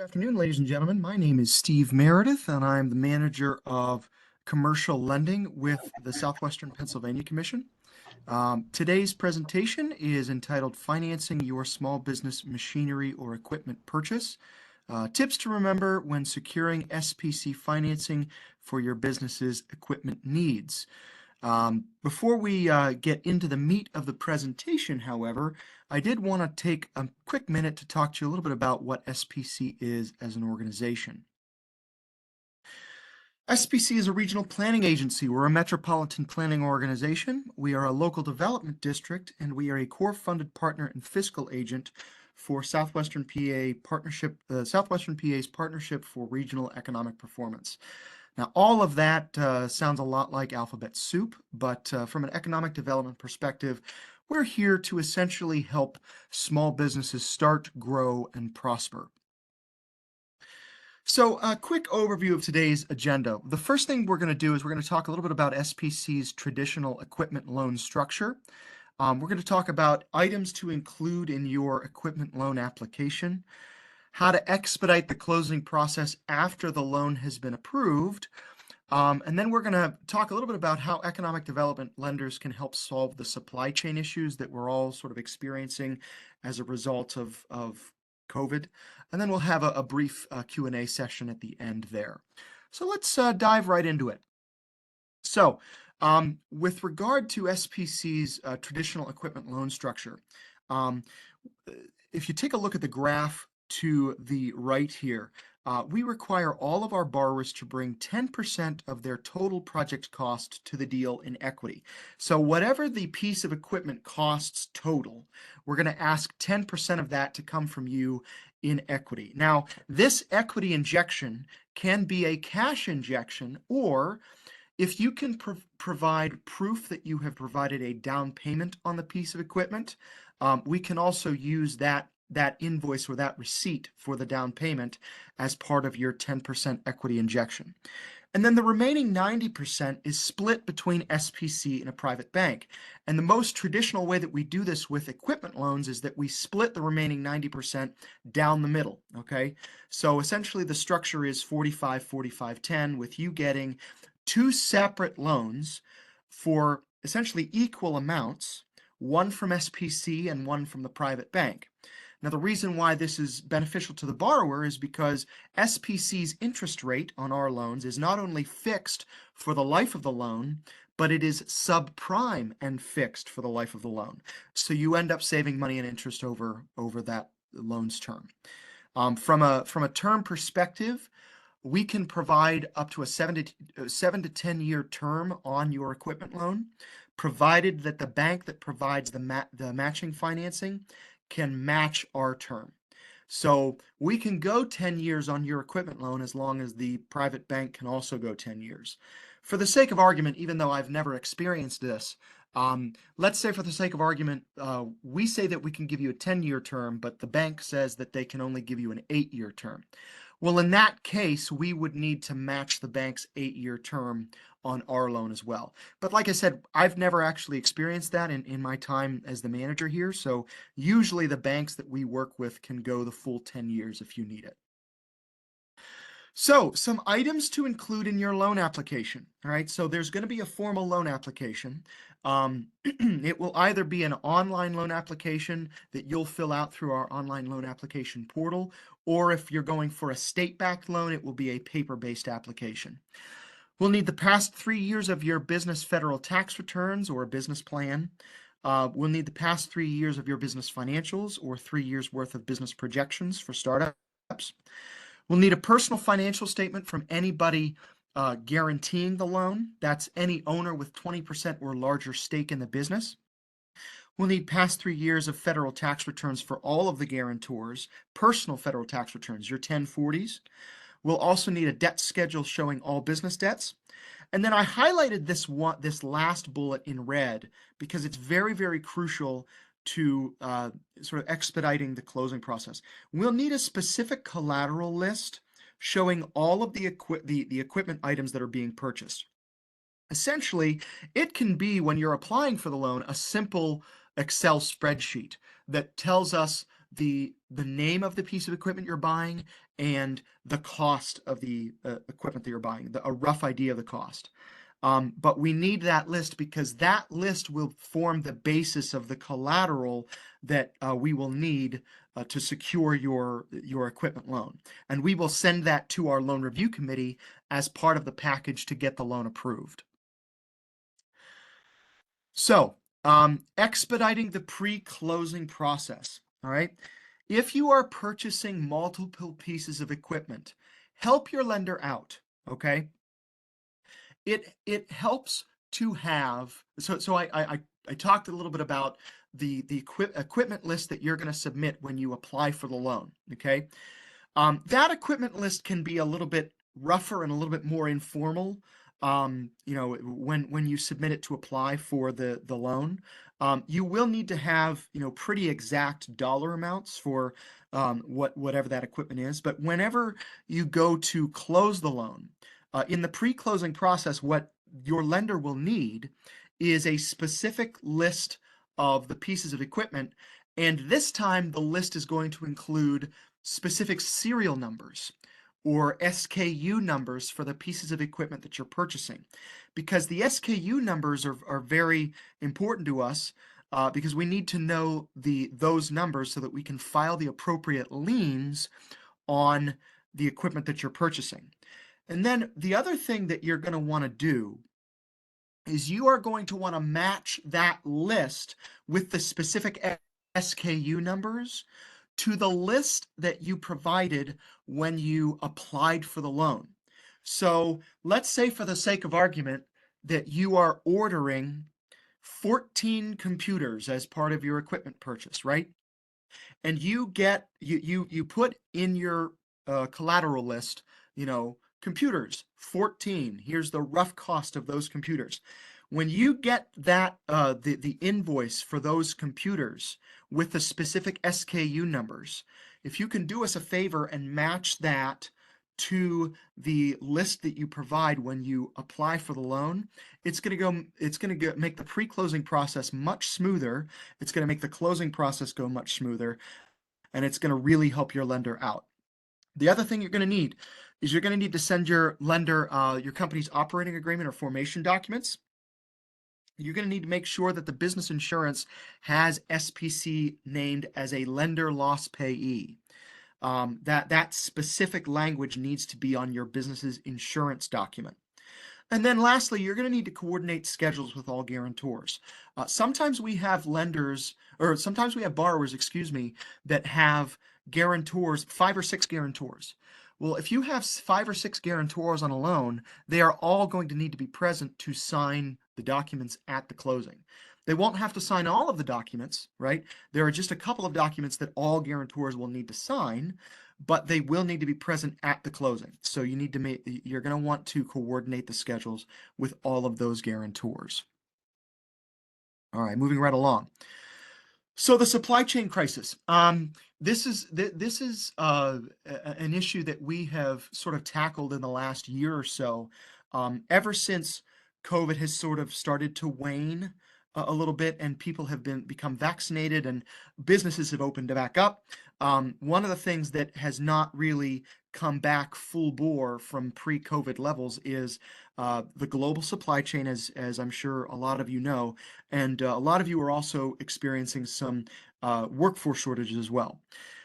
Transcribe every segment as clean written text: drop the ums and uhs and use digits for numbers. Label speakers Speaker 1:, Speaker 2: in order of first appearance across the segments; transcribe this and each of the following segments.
Speaker 1: Good afternoon, ladies and gentlemen. My name is Steve Meredith, and I'm the manager of commercial lending with the Southwestern Pennsylvania Commission. Today's presentation is entitled Financing Your Small Business Machinery or Equipment Purchase. Tips to remember when securing SPC financing for your business's equipment needs. Before we get into the meat of the presentation, however, I did want to take a quick minute to talk to you a little bit about what SPC is as an organization. SPC is a regional planning agency. We're a metropolitan planning organization. We are a local development district, and we are a core-funded partner and fiscal agent for Southwestern PA Partnership, Southwestern PA's Partnership for Regional Economic Performance. Now, all of that sounds a lot like alphabet soup, but from an economic development perspective, we're here to essentially help small businesses start, grow, and prosper. So a quick overview of today's agenda. The first thing we're going to do is we're going to talk a little bit about SPC's traditional equipment loan structure. We're going to talk about items to include in your equipment loan application, how to expedite the closing process after the loan has been approved, and then we're going to talk a little bit about how economic development lenders can help solve the supply chain issues that we're all sort of experiencing as a result of COVID. And then we'll have a brief Q&A session at the end there. So let's dive right into it. So with regard to SPC's traditional equipment loan structure, if you take a look at the graph to the right here, we require all of our borrowers to bring 10% of their total project cost to the deal in equity. So whatever the piece of equipment costs total, we're going to ask 10% of that to come from you in equity. Now, this equity injection can be a cash injection, or if you can provide proof that you have provided a down payment on the piece of equipment, we can also use that invoice or that receipt for the down payment as part of your 10% equity injection. And then the remaining 90% is split between SPC and a private bank. And the most traditional way that we do this with equipment loans is that we split the remaining 90% down the middle, okay? So essentially the structure is 45-45-10, with you getting two separate loans for essentially equal amounts, one from SPC and one from the private bank. Now, the reason why this is beneficial to the borrower is because SPC's interest rate on our loans is not only fixed for the life of the loan, but it is subprime and fixed for the life of the loan. So you end up saving money and interest over that loan's term. From a term perspective, we can provide up to a 7 to 10 year term on your equipment loan, provided that the bank that provides the matching financing can match our term. So we can go 10 years on your equipment loan as long as the private bank can also go 10 years. For the sake of argument, even though I've never experienced this, let's say for the sake of argument, we say that we can give you a 10-year term, but the bank says that they can only give you an 8-year term. Well, in that case, we would need to match the bank's 8-year term on our loan as well. But like I said, I've never actually experienced that in my time as the manager here. So usually the banks that we work with can go the full 10 years if you need it. So some items to include in your loan application. All right, so there's going to be a formal loan application. It will either be an online loan application that you'll fill out through our online loan application portal, or if you're going for a state-backed loan, it will be a paper-based application. We'll need the past 3 years of your business federal tax returns or a business plan. We'll need the past 3 years of your business financials or 3 years worth of business projections for startups. We'll need a personal financial statement from anybody guaranteeing the loan. That's any owner with 20% or larger stake in the business. We'll need past 3 years of federal tax returns for all of the guarantors, personal federal tax returns, your 1040s. We'll also need a debt schedule showing all business debts. And then I highlighted this last bullet in red because it's very, very crucial to sort of expediting the closing process. We'll need a specific collateral list showing all of the equipment items that are being purchased. Essentially, it can be, when you're applying for the loan, a simple Excel spreadsheet that tells us the name of the piece of equipment you're buying and the cost of the equipment that you're buying, a rough idea of the cost. But we need that list because that list will form the basis of the collateral that we will need to secure your equipment loan. And we will send that to our loan review committee as part of the package to get the loan approved. So, expediting the pre-closing process, all right? If you are purchasing multiple pieces of equipment, help your lender out, okay? It helps to have, so I talked a little bit about the equipment list that you're going to submit when you apply for the loan, okay? That equipment list can be a little bit rougher and a little bit more informal. You know, when you submit it to apply for the loan, you will need to have, you know, pretty exact dollar amounts for whatever that equipment is. But whenever you go to close the loan, in the pre-closing process, what your lender will need is a specific list of the pieces of equipment, and this time the list is going to include specific serial numbers or SKU numbers for the pieces of equipment that you're purchasing. Because the SKU numbers are very important to us because we need to know those numbers so that we can file the appropriate liens on the equipment that you're purchasing. And then the other thing that you're going to want to do is you are going to want to match that list with the specific SKU numbers to the list that you provided when you applied for the loan. So let's say, for the sake of argument, that you are ordering 14 computers as part of your equipment purchase, right? And you put in your collateral list, you know, computers 14. Here's the rough cost of those computers. When you get that the invoice for those computers with the specific SKU numbers, if you can do us a favor and match that to the list that you provide when you apply for the loan, it's going to make the pre-closing process much smoother. It's going to make the closing process go much smoother, and it's going to really help your lender out. The other thing you're going to need is you're going to need to send your lender your company's operating agreement or formation documents. You're going to need to make sure that the business insurance has SPC named as a lender loss payee. That specific language needs to be on your business's insurance document. And then lastly, you're going to need to coordinate schedules with all guarantors. Sometimes we have borrowers, excuse me, that have guarantors, 5 or 6 guarantors. Well, if you have 5 or 6 guarantors on a loan, they are all going to need to be present to sign the documents at the closing. They won't have to sign all of the documents, right? There are just a couple of documents that all guarantors will need to sign, but they will need to be present at the closing. So you're going to want to coordinate the schedules with all of those guarantors. All right, moving right along. So the supply chain crisis. This is an issue that we have sort of tackled in the last year or so. Ever since COVID has sort of started to wane a little bit, and people have become vaccinated, and businesses have opened back up. One of the things that has not really come back full bore from pre-COVID levels is the global supply chain, as I'm sure a lot of you know, and a lot of you are also experiencing some workforce shortages as well.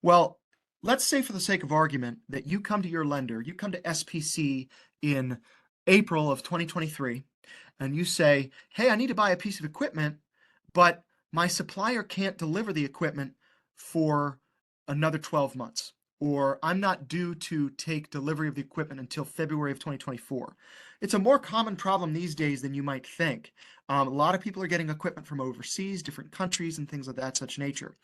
Speaker 1: Well, let's say, for the sake of argument, that you come to your lender, you come to SPC in April of 2023, and you say, hey, I need to buy a piece of equipment, but my supplier can't deliver the equipment for another 12 months, or I'm not due to take delivery of the equipment until February of 2024. It's a more common problem these days than you might think. A lot of people are getting equipment from overseas, different countries, and things of that such nature.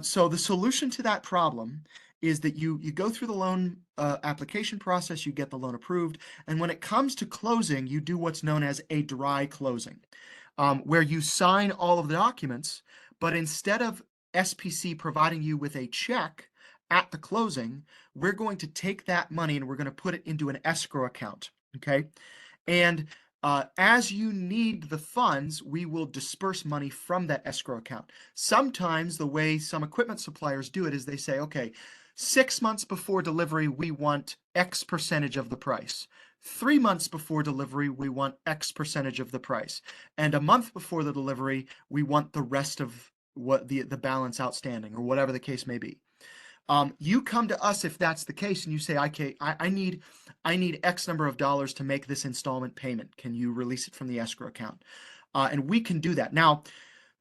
Speaker 1: So the solution to that problem is that you go through the loan application process, you get the loan approved, and when it comes to closing, you do what's known as a dry closing, where you sign all of the documents, but instead of SPC providing you with a check at the closing, we're going to take that money and we're going to put it into an escrow account, okay? And As you need the funds, we will disperse money from that escrow account. Sometimes the way some equipment suppliers do it is they say, okay, 6 months before delivery, we want X percentage of the price. 3 months before delivery, we want X percentage of the price. And a month before the delivery, we want the rest of what the balance outstanding, or whatever the case may be. You come to us if that's the case, and you say, okay, I need X number of dollars to make this installment payment. Can you release it from the escrow account? And we can do that. Now,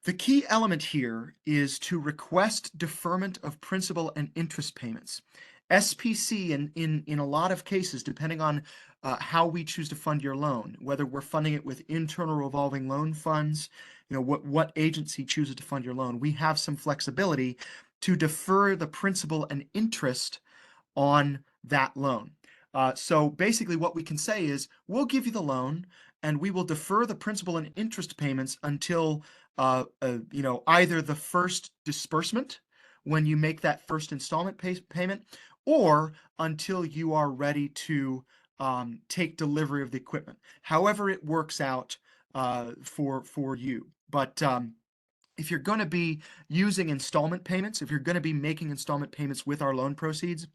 Speaker 1: the key element here is to request deferment of principal and interest payments. SPC in a lot of cases, depending on how we choose to fund your loan, whether we're funding it with internal revolving loan funds, what agency chooses to fund your loan, we have some flexibility to defer the principal and interest on that loan. So basically what we can say is, we'll give you the loan and we will defer the principal and interest payments until either the first disbursement, when you make that first installment payment, or until you are ready to take delivery of the equipment. However it works out for you. But if you're going to be using installment payments, if you're going to be making installment payments with our loan proceeds,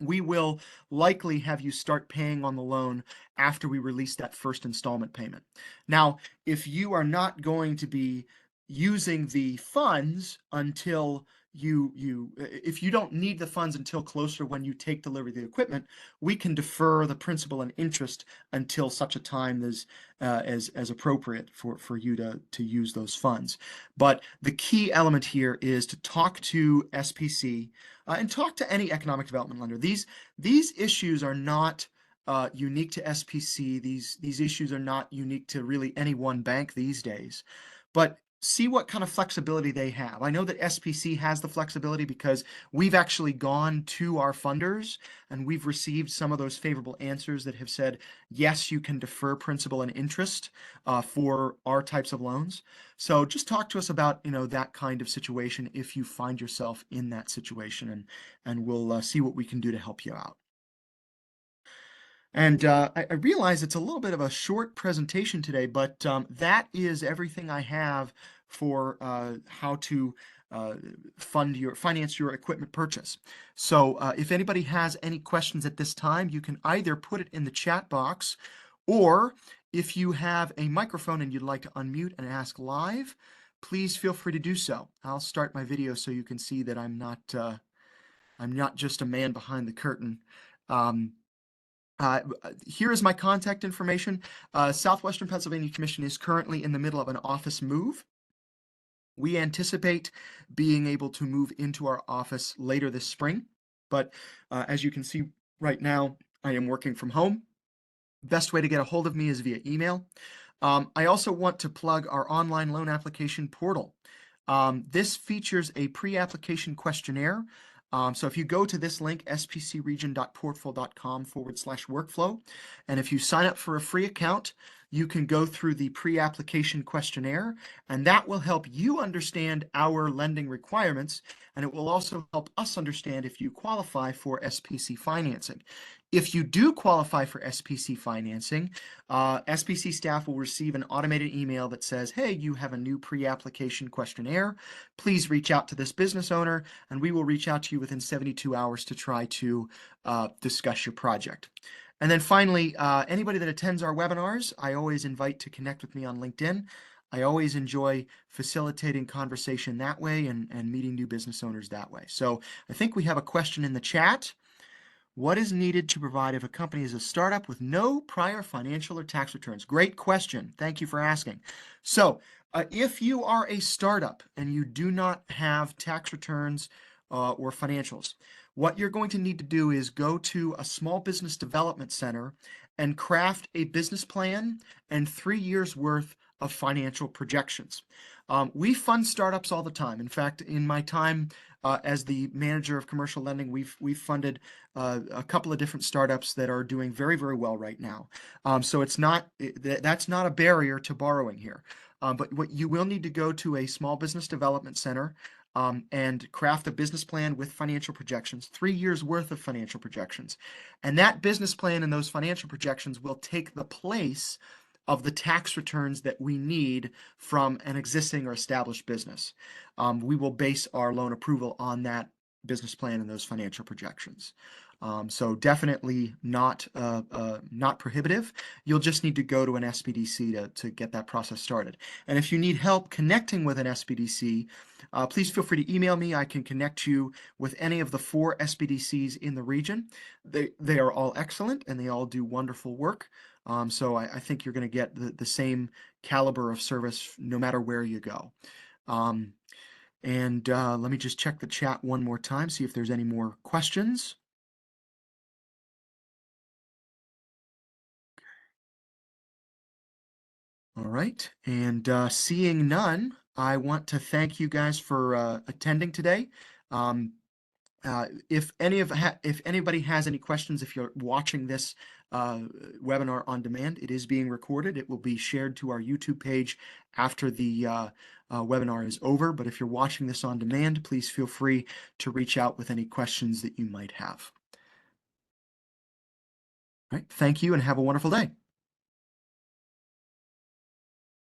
Speaker 1: we will likely have you start paying on the loan after we release that first installment payment. Now, if you are not going to be using the funds until if you don't need the funds until closer when you take delivery of the equipment, we can defer the principal and interest until such a time as appropriate for you to use those funds. But the key element here is to talk to SPC and talk to any economic development lender. These issues are not unique to SPC. These issues are not unique to really any one bank these days. But see what kind of flexibility they have. I know that SPC has the flexibility because we've actually gone to our funders and we've received some of those favorable answers that have said, yes, you can defer principal and interest for our types of loans. So just talk to us about that kind of situation if you find yourself in that situation, and we'll see what we can do to help you out. And I realize it's a little bit of a short presentation today, but that is everything I have for how to finance your equipment purchase. So if anybody has any questions at this time, you can either put it in the chat box, or if you have a microphone and you'd like to unmute and ask live, please feel free to do so. I'll start my video so you can see that I'm not just a man behind the curtain. Here is my contact information. Southwestern Pennsylvania Commission is currently in the middle of an office move. We anticipate being able to move into our office later this spring, but as you can see right now, I am working from home. Best way to get a hold of me is via email. I also want to plug our online loan application portal. This features a pre-application questionnaire. So if you go to this link, spcregion.portful.com/workflow, and if you sign up for a free account, you can go through the pre-application questionnaire, and that will help you understand our lending requirements, and it will also help us understand if you qualify for SPC financing. If you do qualify for SPC financing, SPC staff will receive an automated email that says, hey, you have a new pre-application questionnaire. Please reach out to this business owner, and we will reach out to you within 72 hours to try to discuss your project. And then finally, anybody that attends our webinars, I always invite to connect with me on LinkedIn. I always enjoy facilitating conversation that way and meeting new business owners that way. So I think we have a question in the chat. What is needed to provide if a company is a startup with no prior financial or tax returns? Great question. Thank you for asking. So if you are a startup and you do not have tax returns or financials, what you're going to need to do is go to a small business development center and craft a business plan and 3 years worth of financial projections. We fund startups all the time. In fact, in my time as the manager of commercial lending, we've funded a couple of different startups that are doing very, very well right now. So that's not a barrier to borrowing here. But what you will need to go to a small business development center and craft a business plan with financial projections, 3 years worth of financial projections. And that business plan and those financial projections will take the place of the tax returns that we need from an existing or established business. We will base our loan approval on that business plan and those financial projections. So definitely not prohibitive. You'll just need to go to an SBDC to get that process started. And if you need help connecting with an SBDC, please feel free to email me. I can connect you with any of the 4 SBDCs in the region. They are all excellent and they all do wonderful work. So I think you're going to get the same caliber of service no matter where you go. And let me just check the chat one more time, see if there's any more questions. All right, and seeing none, I want to thank you guys for attending today. If anybody has any questions, if you're watching this webinar on demand, it is being recorded. It will be shared to our YouTube page after the webinar is over. But if you're watching this on demand, please feel free to reach out with any questions that you might have. All right, thank you and have a wonderful day.